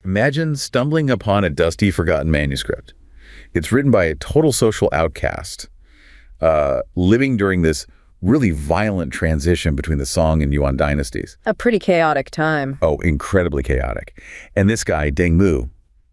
Imagine stumbling upon a dusty, forgotten manuscript. It's written by a total social outcast, living during this really violent transition between the Song and Yuan dynasties. A pretty chaotic time. Oh, incredibly chaotic. And this guy, Deng Mu,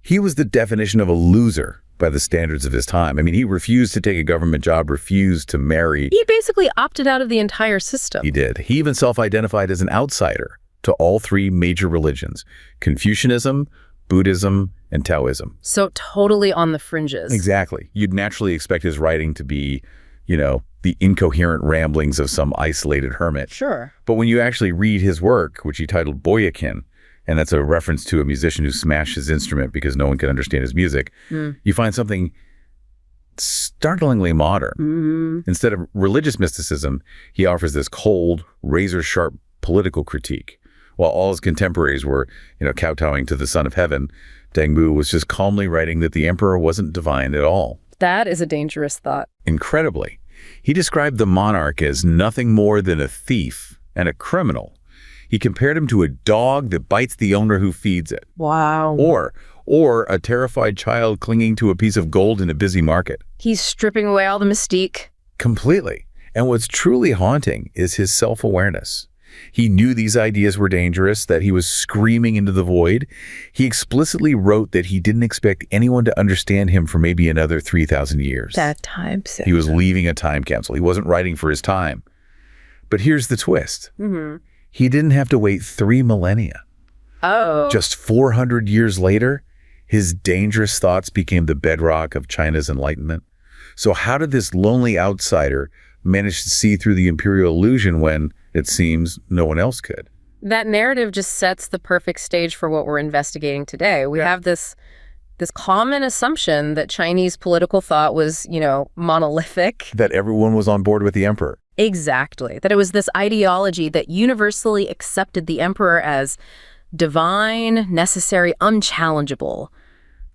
he was the definition of a loser by the standards of his time. I mean, he refused to take a government job, refused to marry. He basically opted out of the entire system. He did. He even self-identified as an outsider to all three major religions: Confucianism, Buddhism, and Taoism. So totally on the fringes. Exactly. You'd naturally expect his writing to be, the incoherent ramblings of some isolated hermit. Sure. But when you actually read his work, which he titled Boyakin, and that's a reference to a musician who smashed his instrument because no one could understand his music, you find something startlingly modern. Instead of religious mysticism, he offers this cold, razor-sharp political critique. While all his contemporaries were, kowtowing to the Son of Heaven, Deng Mu was just calmly writing that the emperor wasn't divine at all. That is a dangerous thought. Incredibly. He described the monarch as nothing more than a thief and a criminal. He compared him to a dog that bites the owner who feeds it. Wow. Or a terrified child clinging to a piece of gold in a busy market. He's stripping away all the mystique. Completely. And what's truly haunting is his self-awareness. He knew these ideas were dangerous, that he was screaming into the void. He explicitly wrote that he didn't expect anyone to understand him for maybe another 3,000 years. That time signature. He was leaving a time capsule. He wasn't writing for his time. But here's the twist. He didn't have to wait 3 millennia. Oh. Just 400 years later, his dangerous thoughts became the bedrock of China's Enlightenment. So how did this lonely outsider manage to see through the imperial illusion when, it seems, no one else could? That narrative just sets the perfect stage for what we're investigating today. We have this common assumption that Chinese political thought was, monolithic. That everyone was on board with the emperor. Exactly. That it was this ideology that universally accepted the emperor as divine, necessary, unchallengeable,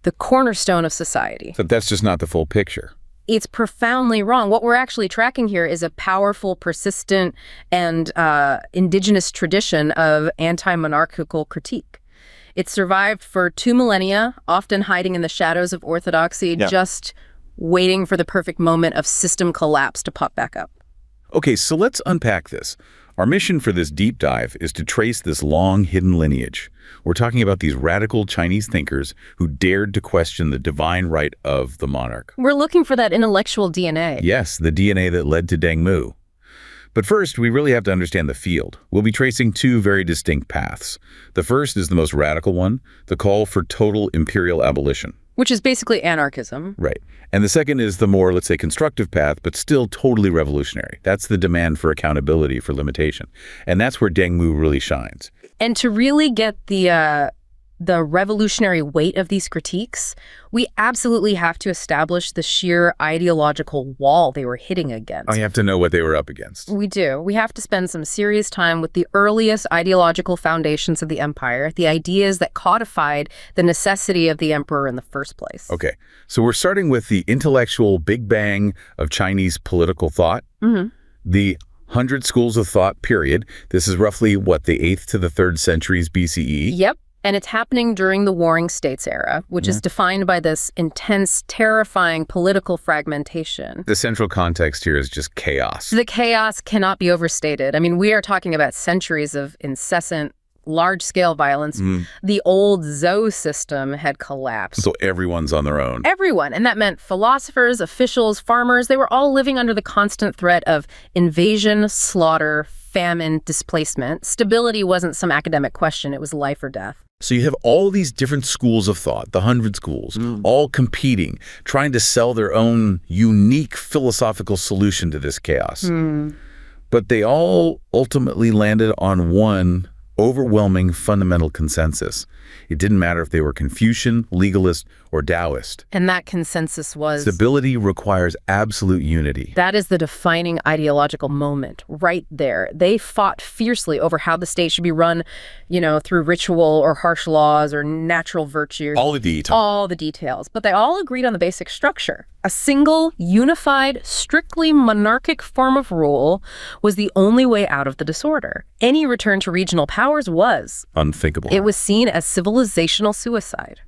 the cornerstone of society. But that's just not the full picture. It's profoundly wrong. What we're actually tracking here is a powerful, persistent, and indigenous tradition of anti-monarchical critique. It survived for 2 millennia, often hiding in the shadows of orthodoxy, just waiting for the perfect moment of system collapse to pop back up. Okay, so let's unpack this. Our mission for this deep dive is to trace this long hidden lineage. We're talking about these radical Chinese thinkers who dared to question the divine right of the monarch. We're looking for that intellectual DNA. Yes, the DNA that led to Deng Mu. But first, we really have to understand the field. We'll be tracing 2 very distinct paths. The first is the most radical one, the call for total imperial abolition. Which is basically anarchism. Right. And the second is the more, let's say, constructive path, but still totally revolutionary. That's the demand for accountability for limitation. And that's where Deng Mu really shines. And to really get the revolutionary weight of these critiques, we absolutely have to establish the sheer ideological wall they were hitting against. I have to know what they were up against. We do. We have to spend some serious time with the earliest ideological foundations of the empire, the ideas that codified the necessity of the emperor in the first place. Okay, so we're starting with the intellectual Big Bang of Chinese political thought, the 100 schools of thought period. This is roughly, the 8th to the 3rd centuries BCE? Yep. And it's happening during the Warring States era, which is defined by this intense, terrifying political fragmentation. The central context here is just chaos. The chaos cannot be overstated. I mean, we are talking about centuries of incessant, large-scale violence. The old Zhou system had collapsed. So everyone's on their own. Everyone. And that meant philosophers, officials, farmers, they were all living under the constant threat of invasion, slaughter, famine, displacement. Stability wasn't some academic question. It was life or death. So you have all these different schools of thought, the 100 schools, all competing, trying to sell their own unique philosophical solution to this chaos. But they all ultimately landed on one overwhelming fundamental consensus. It didn't matter if they were Confucian, legalist, or Taoist. And that consensus was... Stability requires absolute unity. That is the defining ideological moment right there. They fought fiercely over how the state should be run, through ritual or harsh laws or natural virtues. All the details. All the details. But they all agreed on the basic structure. A single, unified, strictly monarchic form of rule was the only way out of the disorder. Any return to regional powers was unthinkable. It was seen as civilizational suicide.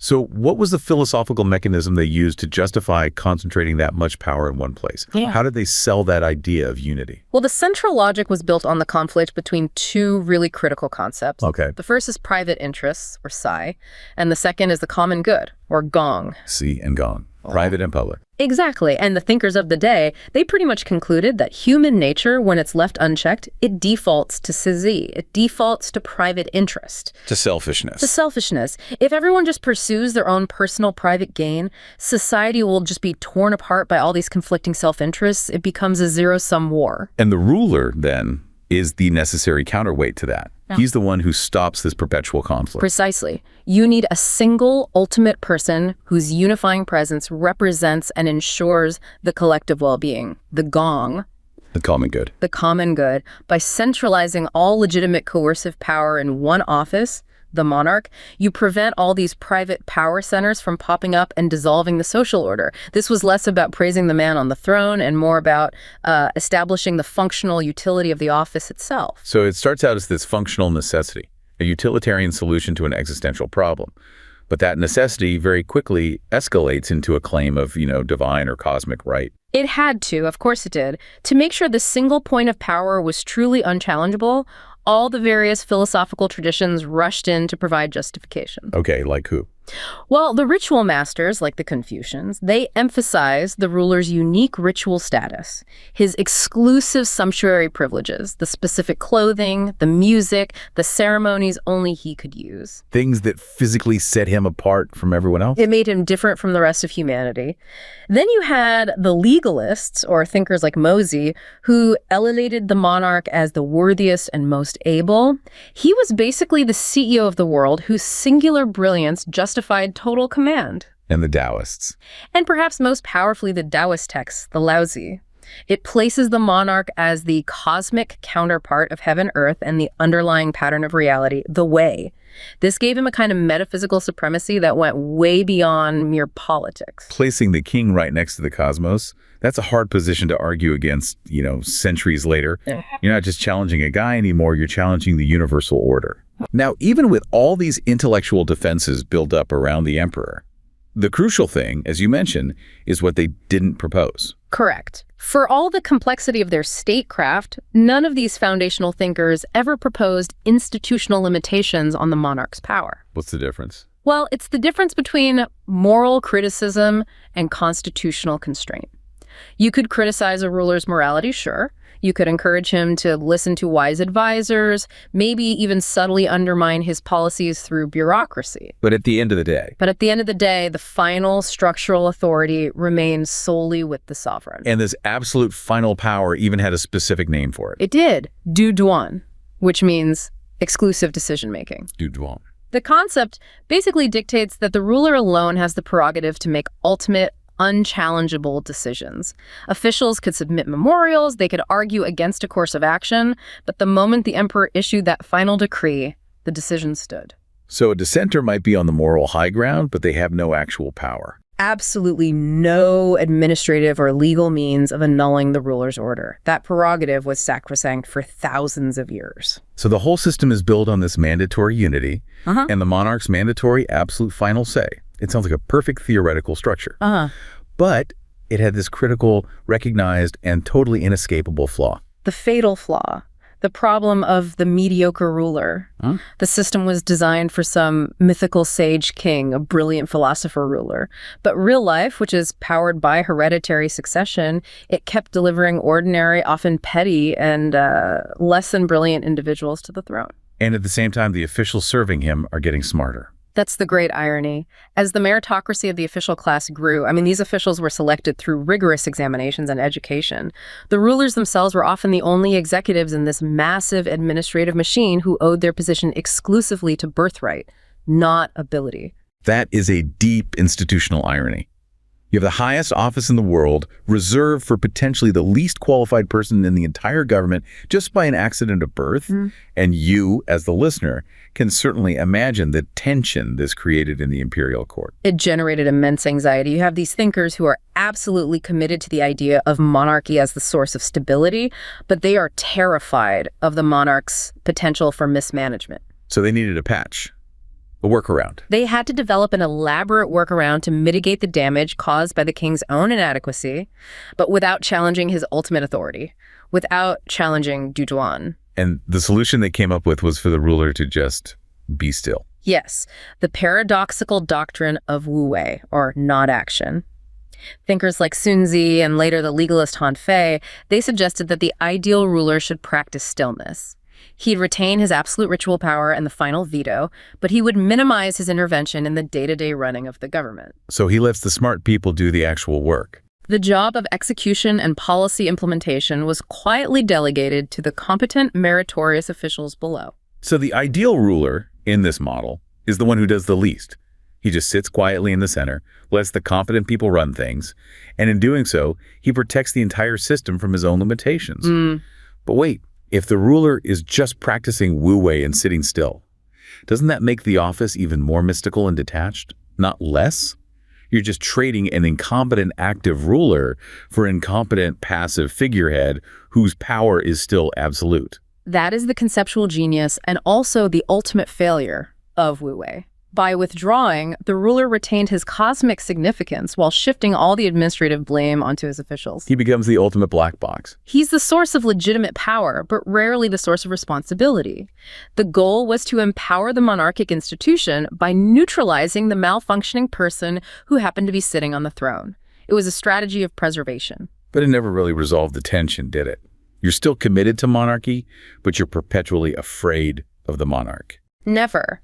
So what was the philosophical mechanism they used to justify concentrating that much power in one place? Yeah. How did they sell that idea of unity? Well, the central logic was built on the conflict between two really critical concepts. Okay. The first is private interests, or Sai, and the second is the common good, or Gong. Si and Gong. Private and public. Exactly. And the thinkers of the day, they pretty much concluded that human nature, when it's left unchecked, it defaults to sizi. It defaults to private interest. To selfishness. To selfishness. If everyone just pursues their own personal private gain, society will just be torn apart by all these conflicting self-interests. It becomes a zero-sum war. And the ruler, then, is the necessary counterweight to that. Yeah. He's the one who stops this perpetual conflict. Precisely. You need a single ultimate person whose unifying presence represents and ensures the collective well-being, the Gong. The common good. The common good. By centralizing all legitimate coercive power in one office, the monarch, you prevent all these private power centers from popping up and dissolving the social order. This was less about praising the man on the throne and more about establishing the functional utility of the office itself. So it starts out as this functional necessity, a utilitarian solution to an existential problem. But that necessity very quickly escalates into a claim of, divine or cosmic right. It had to, of course it did. To make sure the single point of power was truly unchallengeable, all the various philosophical traditions rushed in to provide justification. Okay, like who? Well, the ritual masters, like the Confucians, they emphasized the ruler's unique ritual status, his exclusive sumptuary privileges, the specific clothing, the music, the ceremonies only he could use. Things that physically set him apart from everyone else? It made him different from the rest of humanity. Then you had the legalists, or thinkers like Mosey, who elevated the monarch as the worthiest and most able. He was basically the CEO of the world whose singular brilliance justified total command. And the Taoists. And perhaps most powerfully the Taoist text, the Laozi. It places the monarch as the cosmic counterpart of heaven, earth, and the underlying pattern of reality, the Wei. This gave him a kind of metaphysical supremacy that went way beyond mere politics. Placing the king right next to the cosmos, that's a hard position to argue against, centuries later. You're not just challenging a guy anymore, you're challenging the universal order. Now, even with all these intellectual defenses built up around the emperor, the crucial thing, as you mentioned, is what they didn't propose. Correct. For all the complexity of their statecraft, none of these foundational thinkers ever proposed institutional limitations on the monarch's power. What's the difference? Well, it's the difference between moral criticism and constitutional constraint. You could criticize a ruler's morality, sure. You could encourage him to listen to wise advisors, maybe even subtly undermine his policies through bureaucracy. But at the end of the day, the final structural authority remains solely with the sovereign. And this absolute final power even had a specific name for it. It did. Du-Duan, which means exclusive decision-making. Du-Duan. The concept basically dictates that the ruler alone has the prerogative to make ultimate, unchallengeable decisions. Officials could submit memorials, they could argue against a course of action, but the moment the emperor issued that final decree, the decision stood. So a dissenter might be on the moral high ground, but they have no actual power. Absolutely no administrative or legal means of annulling the ruler's order. That prerogative was sacrosanct for thousands of years. So the whole system is built on this mandatory unity and the monarch's mandatory absolute final say. It sounds like a perfect theoretical structure. But it had this critical, recognized, and totally inescapable flaw. The fatal flaw. The problem of the mediocre ruler. The system was designed for some mythical sage king, a brilliant philosopher ruler. But real life, which is powered by hereditary succession, it kept delivering ordinary, often petty, and less than brilliant individuals to the throne. And at the same time, the officials serving him are getting smarter. That's the great irony. As the meritocracy of the official class grew, these officials were selected through rigorous examinations and education. The rulers themselves were often the only executives in this massive administrative machine who owed their position exclusively to birthright, not ability. That is a deep institutional irony. You have the highest office in the world reserved for potentially the least qualified person in the entire government just by an accident of birth. And you, as the listener, can certainly imagine the tension this created in the imperial court. It generated immense anxiety. You have these thinkers who are absolutely committed to the idea of monarchy as the source of stability, but they are terrified of the monarch's potential for mismanagement. So they needed a patch. A workaround. They had to develop an elaborate workaround to mitigate the damage caused by the king's own inadequacy, but without challenging his ultimate authority, without challenging Du-Duan. And the solution they came up with was for the ruler to just be still. Yes, the paradoxical doctrine of Wu Wei, or not action. Thinkers like Sun Tzu and later the legalist Han Fei, they suggested that the ideal ruler should practice stillness. He'd retain his absolute ritual power and the final veto, but he would minimize his intervention in the day-to-day running of the government. So he lets the smart people do the actual work. The job of execution and policy implementation was quietly delegated to the competent, meritorious officials below. So the ideal ruler in this model is the one who does the least. He just sits quietly in the center, lets the competent people run things, and in doing so, he protects the entire system from his own limitations. But wait, if the ruler is just practicing Wu Wei and sitting still, doesn't that make the office even more mystical and detached? Not less? You're just trading an incompetent active ruler for an incompetent passive figurehead whose power is still absolute. That is the conceptual genius and also the ultimate failure of Wu Wei. By withdrawing, the ruler retained his cosmic significance while shifting all the administrative blame onto his officials. He becomes the ultimate black box. He's the source of legitimate power, but rarely the source of responsibility. The goal was to empower the monarchic institution by neutralizing the malfunctioning person who happened to be sitting on the throne. It was a strategy of preservation. But it never really resolved the tension, did it? You're still committed to monarchy, but you're perpetually afraid of the monarch. Never.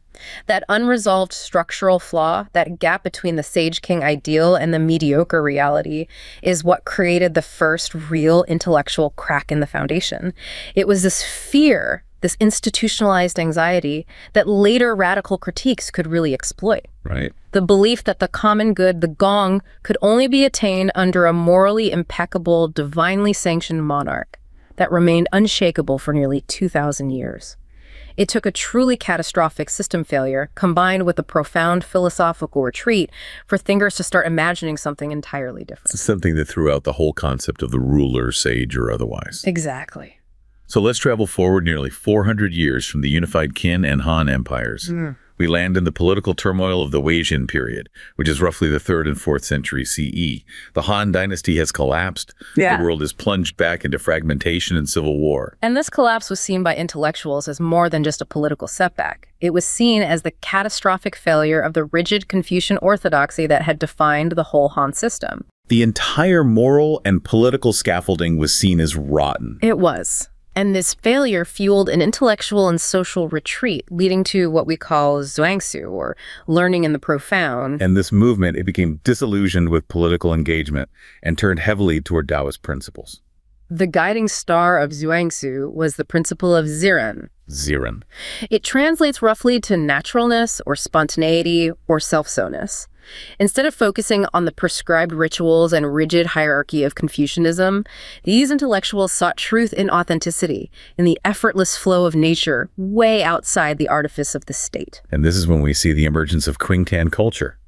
That unresolved structural flaw, that gap between the sage king ideal and the mediocre reality, is what created the first real intellectual crack in the foundation. It was this fear, this institutionalized anxiety, that later radical critiques could really exploit. Right. The belief that the common good, the Gong, could only be attained under a morally impeccable, divinely sanctioned monarch that remained unshakable for nearly 2,000 years. It took a truly catastrophic system failure combined with a profound philosophical retreat for thinkers to start imagining something entirely different. Something that threw out the whole concept of the ruler, sage, or otherwise. Exactly. So let's travel forward nearly 400 years from the unified Qin and Han empires. We land in the political turmoil of the Wei-Jin period, which is roughly the 3rd and 4th century CE. The Han dynasty has collapsed. The world is plunged back into fragmentation and civil war. And this collapse was seen by intellectuals as more than just a political setback. It was seen as the catastrophic failure of the rigid Confucian orthodoxy that had defined the whole Han system. The entire moral and political scaffolding was seen as rotten. It was. And this failure fueled an intellectual and social retreat, leading to what we call zhuangzi, or learning in the profound. And this movement, it became disillusioned with political engagement and turned heavily toward Taoist principles. The guiding star of zhuangzi was the principle of ziren. Ziren. It translates roughly to naturalness or spontaneity or self-so-ness. Instead of focusing on the prescribed rituals and rigid hierarchy of Confucianism, these intellectuals sought truth in authenticity, in the effortless flow of nature, way outside the artifice of the state. And this is when we see the emergence of Qingtan culture,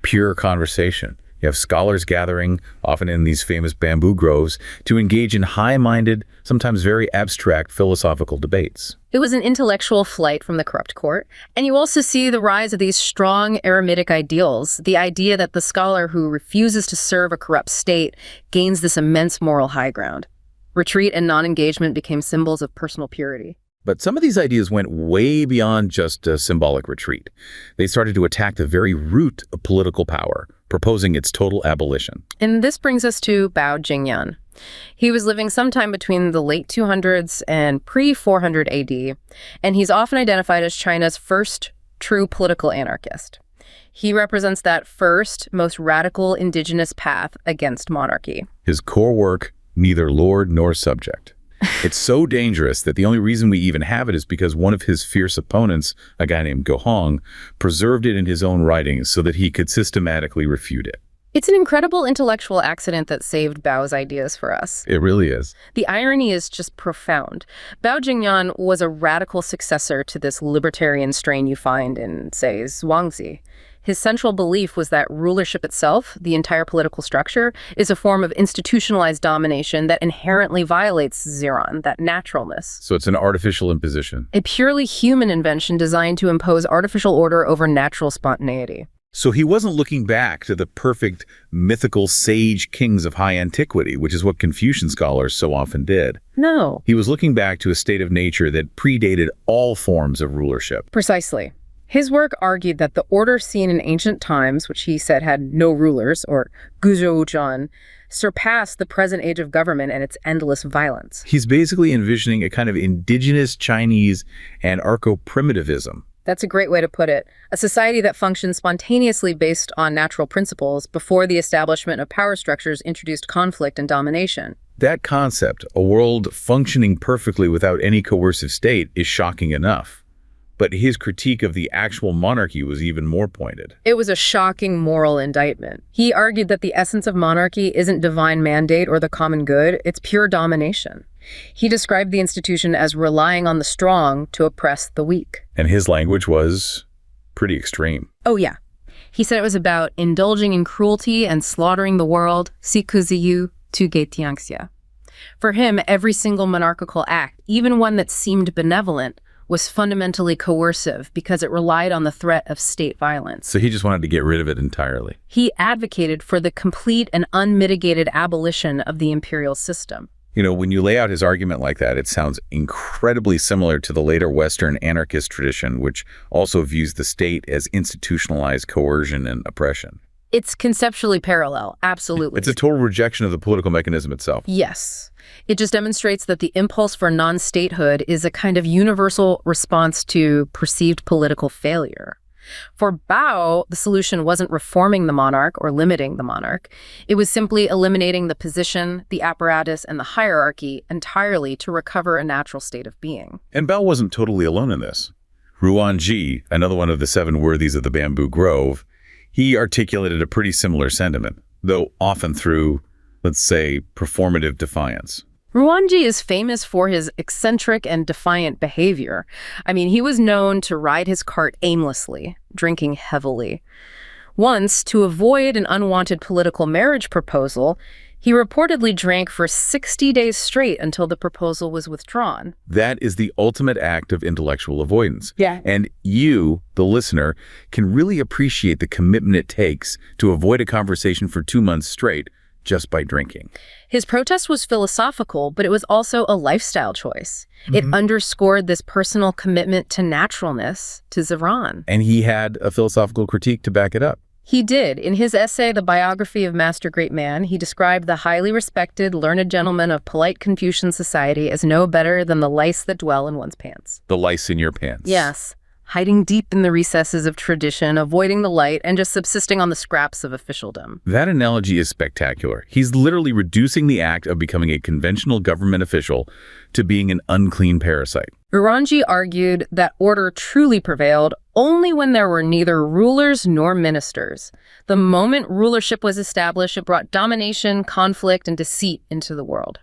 pure conversation. You have scholars gathering, often in these famous bamboo groves, to engage in high-minded, sometimes very abstract philosophical debates. It was an intellectual flight from the corrupt court. And you also see the rise of these strong eremitic ideals, the idea that the scholar who refuses to serve a corrupt state gains this immense moral high ground. Retreat and non-engagement became symbols of personal purity. But some of these ideas went way beyond just a symbolic retreat. They started to attack the very root of political power, proposing its total abolition. And this brings us to Bao Jingyan. He was living sometime between the late 200s and pre-400 AD, and he's often identified as China's first true political anarchist. He represents that first, most radical indigenous path against monarchy. His core work, neither lord nor subject. It's so dangerous that the only reason we even have it is because one of his fierce opponents, a guy named Gong, preserved it in his own writings so that he could systematically refute it. It's an incredible intellectual accident that saved Bao's ideas for us. It really is. The irony is just profound. Bao Jingyan was a radical successor to this libertarian strain you find in, say, zhuangzi. His central belief was that rulership itself, the entire political structure, is a form of institutionalized domination that inherently violates Ziran, that naturalness. So it's an artificial imposition. A purely human invention designed to impose artificial order over natural spontaneity. So he wasn't looking back to the perfect, mythical sage kings of high antiquity, which is what Confucian scholars so often did. No. He was looking back to a state of nature that predated all forms of rulership. Precisely. His work argued that the order seen in ancient times, which he said had no rulers, or Du-Duan, surpassed the present age of government and its endless violence. He's basically envisioning a kind of indigenous Chinese anarcho-primitivism. That's a great way to put it. A society that functions spontaneously based on natural principles before the establishment of power structures introduced conflict and domination. That concept, a world functioning perfectly without any coercive state, is shocking enough. But his critique of the actual monarchy was even more pointed. It was a shocking moral indictment. He argued that the essence of monarchy isn't divine mandate or the common good, it's pure domination. He described the institution as relying on the strong to oppress the weak. And his language was pretty extreme. Oh, yeah. He said it was about indulging in cruelty and slaughtering the world, sikuziyu tu getiangxia. For him, every single monarchical act, even one that seemed benevolent, was fundamentally coercive because it relied on the threat of state violence. So he just wanted to get rid of it entirely. He advocated for the complete and unmitigated abolition of the imperial system. You know, when you lay out his argument like that, it sounds incredibly similar to the later Western anarchist tradition, which also views the state as institutionalized coercion and oppression. It's conceptually parallel, absolutely. It's a total rejection of the political mechanism itself. Yes. It just demonstrates that the impulse for non-statehood is a kind of universal response to perceived political failure. For Bao, the solution wasn't reforming the monarch or limiting the monarch. It was simply eliminating the position, the apparatus, and the hierarchy entirely to recover a natural state of being. And Bao wasn't totally alone in this. Ruan Ji, another one of the 7 worthies of the Bamboo Grove, he articulated a pretty similar sentiment, though often through, let's say, performative defiance. Ruan Ji is famous for his eccentric and defiant behavior. I mean, he was known to ride his cart aimlessly, drinking heavily. Once, to avoid an unwanted political marriage proposal, he reportedly drank for 60 days straight until the proposal was withdrawn. That is the ultimate act of intellectual avoidance. Yeah. And you, the listener, can really appreciate the commitment it takes to avoid a conversation for 2 months straight just by drinking. His protest was philosophical, but it was also a lifestyle choice. It underscored this personal commitment to naturalness, to Ziran. And he had a philosophical critique to back it up. He did. In his essay, The Biography of Master Great Man, he described the highly respected, learned gentleman of polite Confucian society as no better than the lice that dwell in one's pants. The lice in your pants. Yes. Hiding deep in the recesses of tradition, avoiding the light, and just subsisting on the scraps of officialdom. That analogy is spectacular. He's literally reducing the act of becoming a conventional government official to being an unclean parasite. Ruan Ji argued that order truly prevailed only when there were neither rulers nor ministers. The moment rulership was established, it brought domination, conflict, and deceit into the world.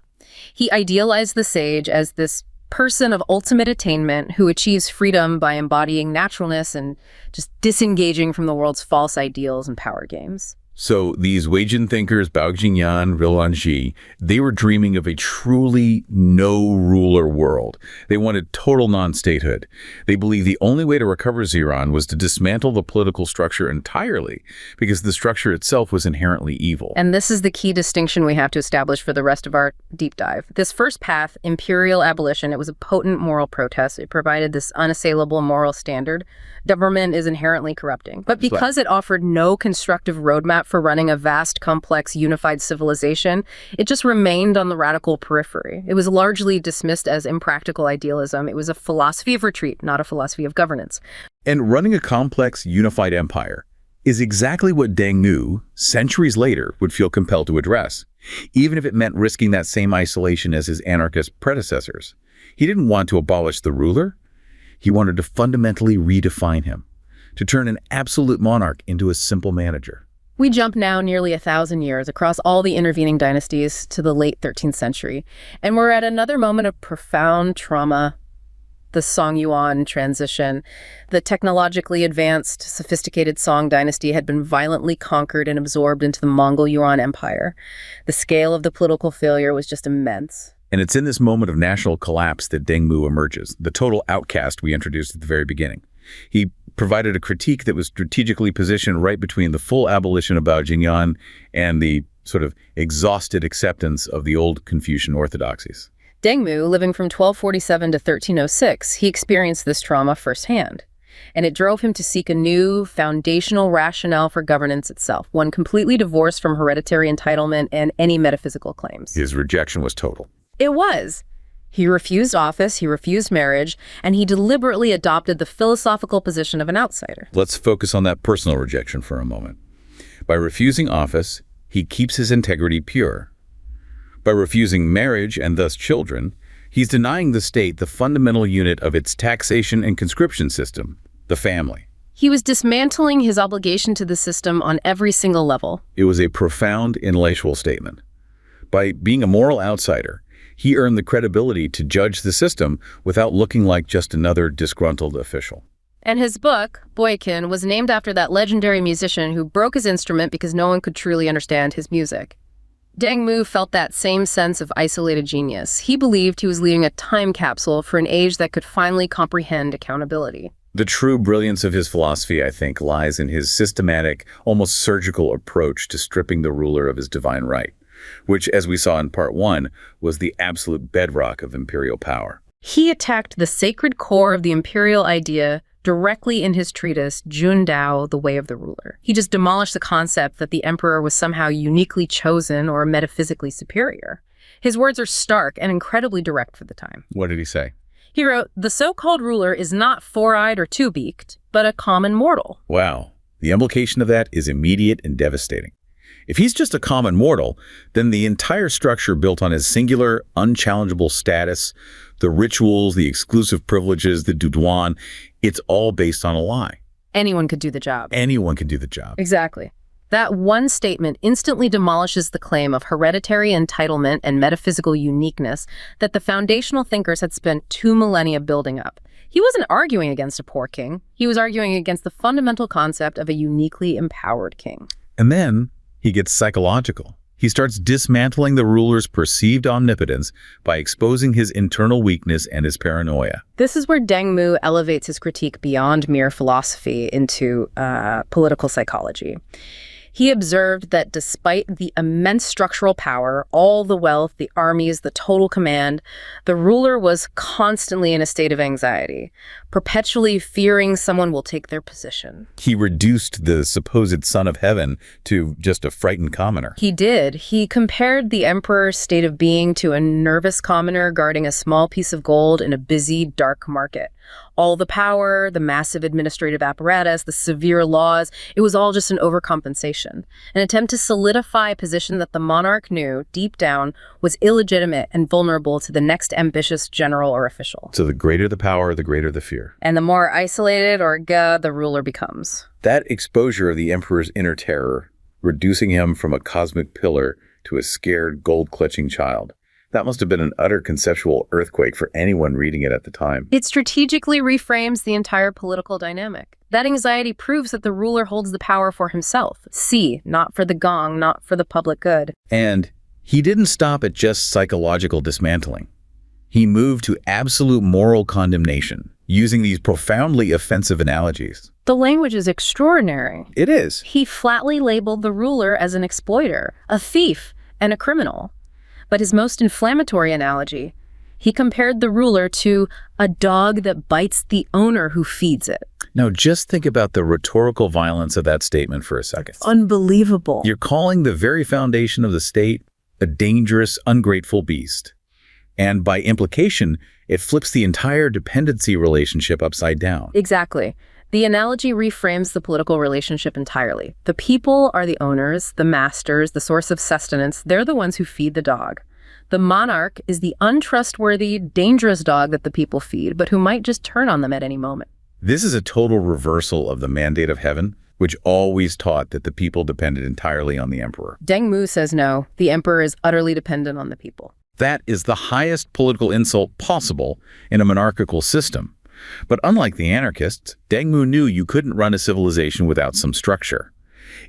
He idealized the sage as this person of ultimate attainment who achieves freedom by embodying naturalness and just disengaging from the world's false ideals and power games. So these Wei-Jin thinkers, Bao Jingyan, Ruan Ji, they were dreaming of a truly no-ruler world. They wanted total non-statehood. They believed the only way to recover Ziran was to dismantle the political structure entirely, because the structure itself was inherently evil. And this is the key distinction we have to establish for the rest of our deep dive. This first path, imperial abolition, it was a potent moral protest. It provided this unassailable moral standard. Government is inherently corrupting. But because it offered no constructive roadmap for running a vast, complex, unified civilization, it just remained on the radical periphery. It was largely dismissed as impractical idealism. It was a philosophy of retreat, not a philosophy of governance. And running a complex, unified empire is exactly what Deng Nu, centuries later, would feel compelled to address, even if it meant risking that same isolation as his anarchist predecessors. He didn't want to abolish the ruler. He wanted to fundamentally redefine him, to turn an absolute monarch into a simple manager. We jump now nearly 1,000 years across all the intervening dynasties to the late 13th century, and we're at another moment of profound trauma the Song-Yuan transition. The technologically advanced, sophisticated Song dynasty had been violently conquered and absorbed into the Mongol Yuan Empire. The scale of the political failure was just immense. And it's in this moment of national collapse that Deng Mu emerges, the total outcast we introduced at the very beginning. He provided a critique that was strategically positioned right between the full abolition of Bao Jingyan and the sort of exhausted acceptance of the old Confucian orthodoxies. Deng Mu, living from 1247 to 1306, he experienced this trauma firsthand. And it drove him to seek a new, foundational rationale for governance itself, one completely divorced from hereditary entitlement and any metaphysical claims. His rejection was total. It was. He refused office, he refused marriage, and he deliberately adopted the philosophical position of an outsider. Let's focus on that personal rejection for a moment. By refusing office, he keeps his integrity pure. By refusing marriage and thus children, he's denying the state the fundamental unit of its taxation and conscription system, the family. He was dismantling his obligation to the system on every single level. It was a profound intellectual statement. By being a moral outsider, he earned the credibility to judge the system without looking like just another disgruntled official. And his book, Boykin, was named after that legendary musician who broke his instrument because no one could truly understand his music. Deng Mu felt that same sense of isolated genius. He believed he was leaving a time capsule for an age that could finally comprehend accountability. The true brilliance of his philosophy, I think, lies in his systematic, almost surgical approach to stripping the ruler of his divine right, which, as we saw in part 1, was the absolute bedrock of imperial power. He attacked the sacred core of the imperial idea directly in his treatise, Jun Dao, The Way of the Ruler. He just demolished the concept that the emperor was somehow uniquely chosen or metaphysically superior. His words are stark and incredibly direct for the time. What did he say? He wrote, "The so-called ruler is not four-eyed or two-beaked, but a common mortal." Wow. The implication of that is immediate and devastating. If he's just a common mortal, then the entire structure built on his singular, unchallengeable status, the rituals, the exclusive privileges, the Du-Duan, it's all based on a lie. Anyone could do the job. Anyone can do the job. Exactly. That one statement instantly demolishes the claim of hereditary entitlement and metaphysical uniqueness that the foundational thinkers had spent 2 millennia building up. He wasn't arguing against a poor king. He was arguing against the fundamental concept of a uniquely empowered king. And then he gets psychological. He starts dismantling the ruler's perceived omnipotence by exposing his internal weakness and his paranoia. This is where Deng Mu elevates his critique beyond mere philosophy into political psychology. He observed that despite the immense structural power, all the wealth, the armies, the total command, the ruler was constantly in a state of anxiety, perpetually fearing someone will take their position. He reduced the supposed son of heaven to just a frightened commoner. He did. He compared the emperor's state of being to a nervous commoner guarding a small piece of gold in a busy, dark market. All the power, the massive administrative apparatus, the severe laws, it was all just an overcompensation, an attempt to solidify a position that the monarch knew, deep down, was illegitimate and vulnerable to the next ambitious general or official. So the greater the power, the greater the fear. And the more isolated or the ruler becomes. That exposure of the emperor's inner terror, reducing him from a cosmic pillar to a scared, gold-clutching child. That must have been an utter conceptual earthquake for anyone reading it at the time. It strategically reframes the entire political dynamic. That anxiety proves that the ruler holds the power for himself. Not for the Gong, not for the public good. And he didn't stop at just psychological dismantling. He moved to absolute moral condemnation, using these profoundly offensive analogies. The language is extraordinary. It is. He flatly labeled the ruler as an exploiter, a thief, and a criminal. But his most inflammatory analogy, he compared the ruler to a dog that bites the owner who feeds it. Now, just think about the rhetorical violence of that statement for a second. Unbelievable. You're calling the very foundation of the state a dangerous, ungrateful beast. And by implication, it flips the entire dependency relationship upside down. Exactly. The analogy reframes the political relationship entirely. The people are the owners, the masters, the source of sustenance. They're the ones who feed the dog. The monarch is the untrustworthy, dangerous dog that the people feed, but who might just turn on them at any moment. This is a total reversal of the mandate of heaven, which always taught that the people depended entirely on the emperor. Deng Mu says no, the emperor is utterly dependent on the people. That is the highest political insult possible in a monarchical system. But unlike the anarchists, Deng Mu knew you couldn't run a civilization without some structure.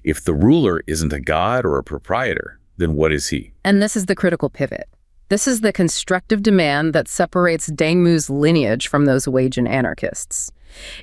If the ruler isn't a god or a proprietor, then what is he? And this is the critical pivot. This is the constructive demand that separates Deng Mu's lineage from those Wei-Jin anarchists.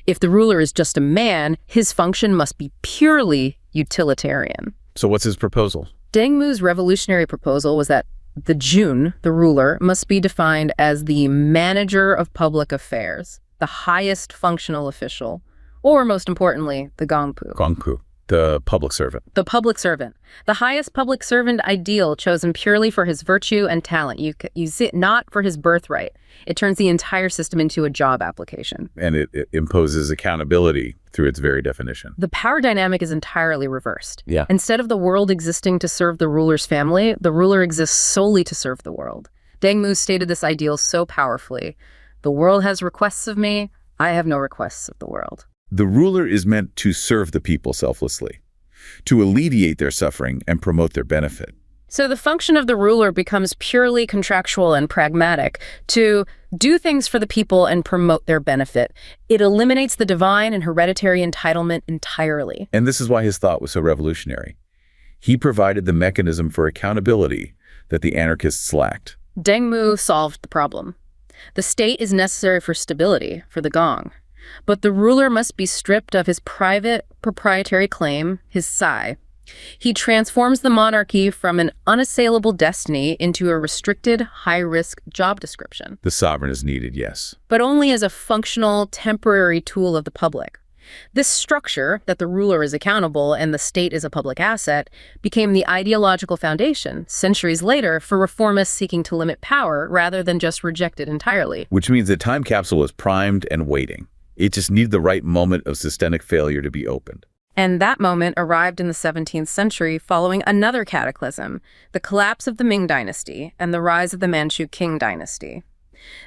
If the ruler is just a man, his function must be purely utilitarian. So what's his proposal? Deng Mu's revolutionary proposal was that the Jun, the ruler, must be defined as the manager of public affairs, the highest functional official, or most importantly, the Gongpu. Gongpu, the public servant. The public servant. The highest public servant ideal chosen purely for his virtue and talent. You see it not for his birthright. It turns the entire system into a job application. And it imposes accountability through its very definition. The power dynamic is entirely reversed. Yeah. Instead of the world existing to serve the ruler's family, the ruler exists solely to serve the world. Deng Mu stated this ideal so powerfully. The world has requests of me. I have no requests of the world. The ruler is meant to serve the people selflessly, to alleviate their suffering and promote their benefit. So the function of the ruler becomes purely contractual and pragmatic, to do things for the people and promote their benefit. It eliminates the divine and hereditary entitlement entirely. And this is why his thought was so revolutionary. He provided the mechanism for accountability that the anarchists lacked. Deng Mu solved the problem. The state is necessary for stability, for the Gong. But the ruler must be stripped of his private proprietary claim, his sai. He transforms the monarchy from an unassailable destiny into a restricted, high-risk job description. The sovereign is needed, yes. But only as a functional, temporary tool of the public. This structure, that the ruler is accountable and the state is a public asset, became the ideological foundation, centuries later, for reformists seeking to limit power rather than just reject it entirely. Which means the time capsule was primed and waiting. It just needed the right moment of systemic failure to be opened. And that moment arrived in the 17th century following another cataclysm, the collapse of the Ming dynasty and the rise of the Manchu Qing dynasty.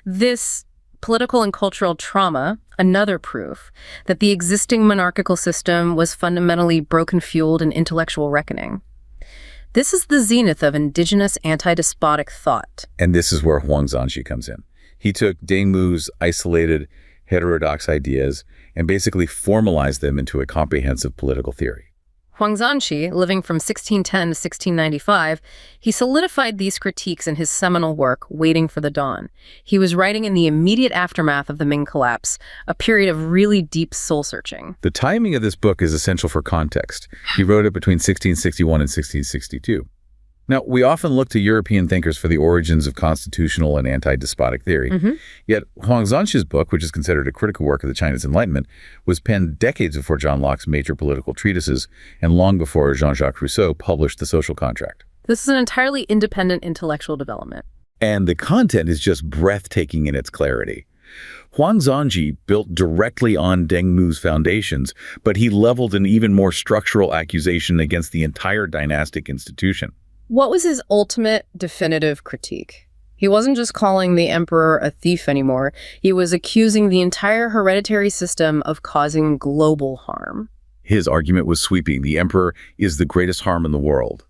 This political and cultural trauma, another proof that the existing monarchical system was fundamentally broken-fueled in intellectual reckoning. This is the zenith of indigenous anti-despotic thought. And this is where Ruan Ji comes in. He took Deng Mu's isolated, heterodox ideas and basically formalized them into a comprehensive political theory. Ruan Ji, living from 1610 to 1695, he solidified these critiques in his seminal work, Waiting for the Dawn. He was writing in the immediate aftermath of the Ming collapse, a period of really deep soul-searching. The timing of this book is essential for context. He wrote it between 1661 and 1662. Now, we often look to European thinkers for the origins of constitutional and anti-despotic theory. Yet, Ruan Ji's book, which is considered a critical work of the Chinese Enlightenment, was penned decades before John Locke's major political treatises and long before Jean-Jacques Rousseau published The Social Contract. This is an entirely independent intellectual development. And the content is just breathtaking in its clarity. Ruan Ji built directly on Deng Mu's foundations, but he leveled an even more structural accusation against the entire dynastic institution. What was his ultimate definitive critique? He wasn't just calling the emperor a thief anymore. He was accusing the entire hereditary system of causing global harm. His argument was sweeping. The emperor is the greatest harm in the world.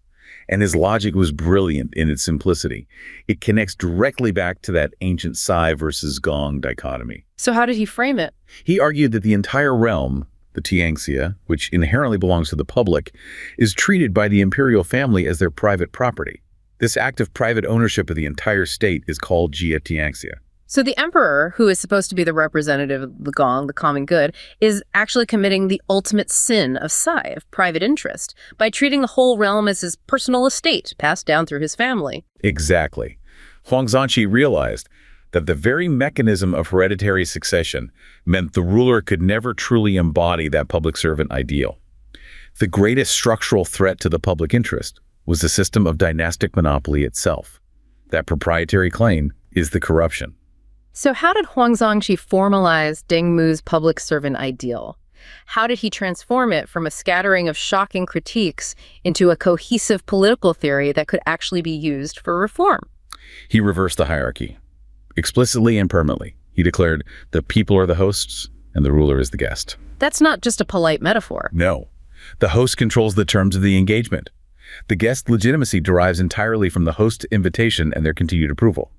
And his logic was brilliant in its simplicity. It connects directly back to that ancient Sai versus Gong dichotomy. So how did he frame it? He argued that the entire realm, the Tianxia, which inherently belongs to the public, is treated by the imperial family as their private property. This act of private ownership of the entire state is called Jia Tianxia. So the emperor, who is supposed to be the representative of the Gong, the common good, is actually committing the ultimate sin of Sai, of private interest, by treating the whole realm as his personal estate, passed down through his family. Exactly. Ruan Ji realized that the very mechanism of hereditary succession meant the ruler could never truly embody that public servant ideal. The greatest structural threat to the public interest was the system of dynastic monopoly itself. That proprietary claim is the corruption. So how did Ruan Ji formalize Deng Mu's public servant ideal? How did he transform it from a scattering of shocking critiques into a cohesive political theory that could actually be used for reform? He reversed the hierarchy. Explicitly and permanently, he declared the people are the hosts and the ruler is the guest. That's not just a polite metaphor. No. The host controls the terms of the engagement. The guest legitimacy derives entirely from the host's invitation and their continued approval.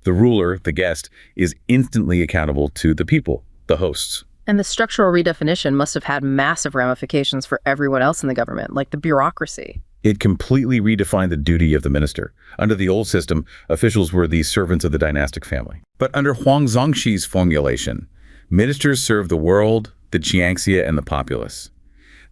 The ruler, the guest, is instantly accountable to the people, the hosts. And the structural redefinition must have had massive ramifications for everyone else in the government, like the bureaucracy. It completely redefined the duty of the minister. Under the old system, officials were the servants of the dynastic family. But under Huang Zongxi's formulation, ministers served the world, the Jiangxia, and the populace.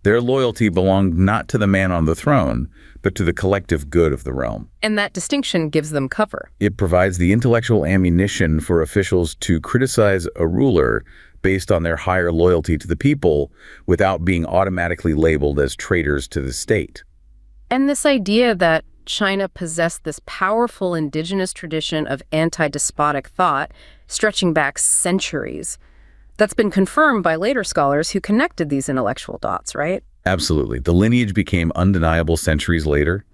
Their loyalty belonged not to the man on the throne, but to the collective good of the realm. And that distinction gives them cover. It provides the intellectual ammunition for officials to criticize a ruler based on their higher loyalty to the people without being automatically labeled as traitors to the state. And this idea that China possessed this powerful indigenous tradition of anti-despotic thought stretching back centuries, that's been confirmed by later scholars who connected these intellectual dots, right? Absolutely. The lineage became undeniable centuries later.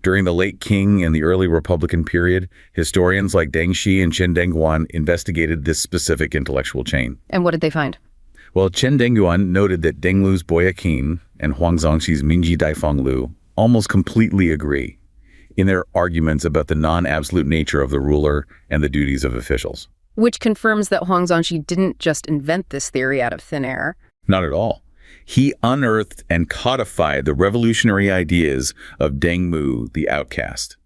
During the late Qing and the early Republican period, historians like Deng Xi and Chen Dengyuan investigated this specific intellectual chain. And what did they find? Well, Chen Dengyuan noted that Deng Lu's Boya Qin and Huang Zongxi's Minji Daifeng Lu almost completely agree in their arguments about the non-absolute nature of the ruler and the duties of officials. Which confirms that Huang Zongxi didn't just invent this theory out of thin air. Not at all. He unearthed and codified the revolutionary ideas of Deng Mu, the outcast.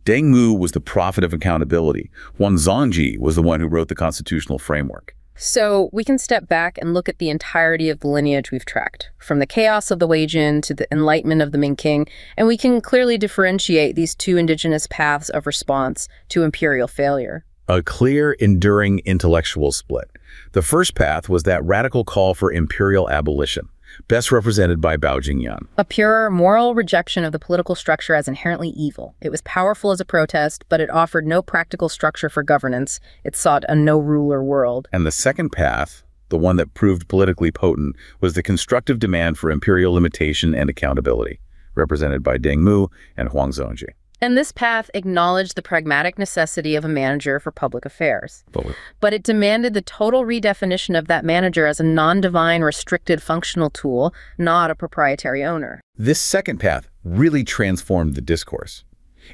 Deng Mu was the prophet of accountability. Huang Zongxi was the one who wrote the constitutional framework. So we can step back and look at the entirety of the lineage we've tracked, from the chaos of the Wei-Jin to the enlightenment of the Ming King, and we can clearly differentiate these two indigenous paths of response to imperial failure. A clear, enduring intellectual split. The first path was that radical call for imperial abolition, best represented by Bao Jingyan. A pure, moral rejection of the political structure as inherently evil. It was powerful as a protest, but it offered no practical structure for governance. It sought a no-ruler world. And the second path, the one that proved politically potent, was the constructive demand for imperial limitation and accountability, represented by Deng Mu and Huang Zongxi. And this path acknowledged the pragmatic necessity of a manager for public affairs. But it demanded the total redefinition of that manager as a non-divine, restricted functional tool, not a proprietary owner. This second path really transformed the discourse.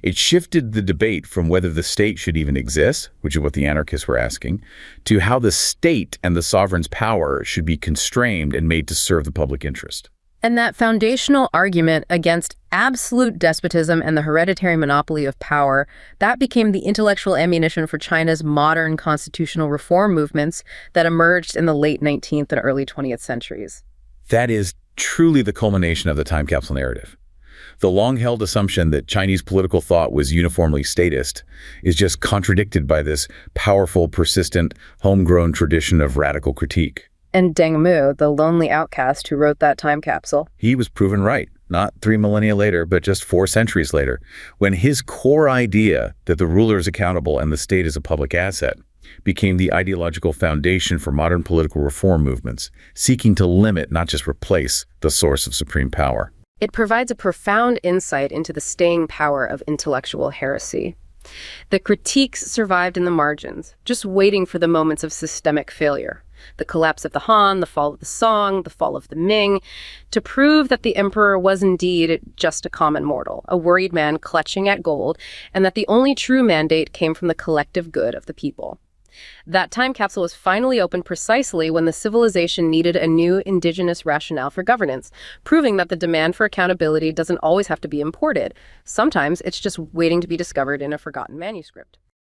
It shifted the debate from whether the state should even exist, which is what the anarchists were asking, to how the state and the sovereign's power should be constrained and made to serve the public interest. And that foundational argument against absolute despotism and the hereditary monopoly of power, that became the intellectual ammunition for China's modern constitutional reform movements that emerged in the late 19th and early 20th centuries. That is truly the culmination of the time capsule narrative. The long-held assumption that Chinese political thought was uniformly statist is just contradicted by this powerful, persistent, homegrown tradition of radical critique. And Deng Mu, the lonely outcast who wrote that time capsule. He was proven right, not 3 millennia later, but just 4 centuries later, when his core idea that the ruler is accountable and the state is a public asset became the ideological foundation for modern political reform movements, seeking to limit, not just replace, the source of supreme power. It provides a profound insight into the staying power of intellectual heresy. The critiques survived in the margins, just waiting for the moments of systemic failure. The collapse of the Han, the fall of the Song, the fall of the Ming, to prove that the emperor was indeed just a common mortal, a worried man clutching at gold, and that the only true mandate came from the collective good of the people. That time capsule was finally opened precisely when the civilization needed a new indigenous rationale for governance, proving that the demand for accountability doesn't always have to be imported. Sometimes it's just waiting to be discovered in a forgotten manuscript.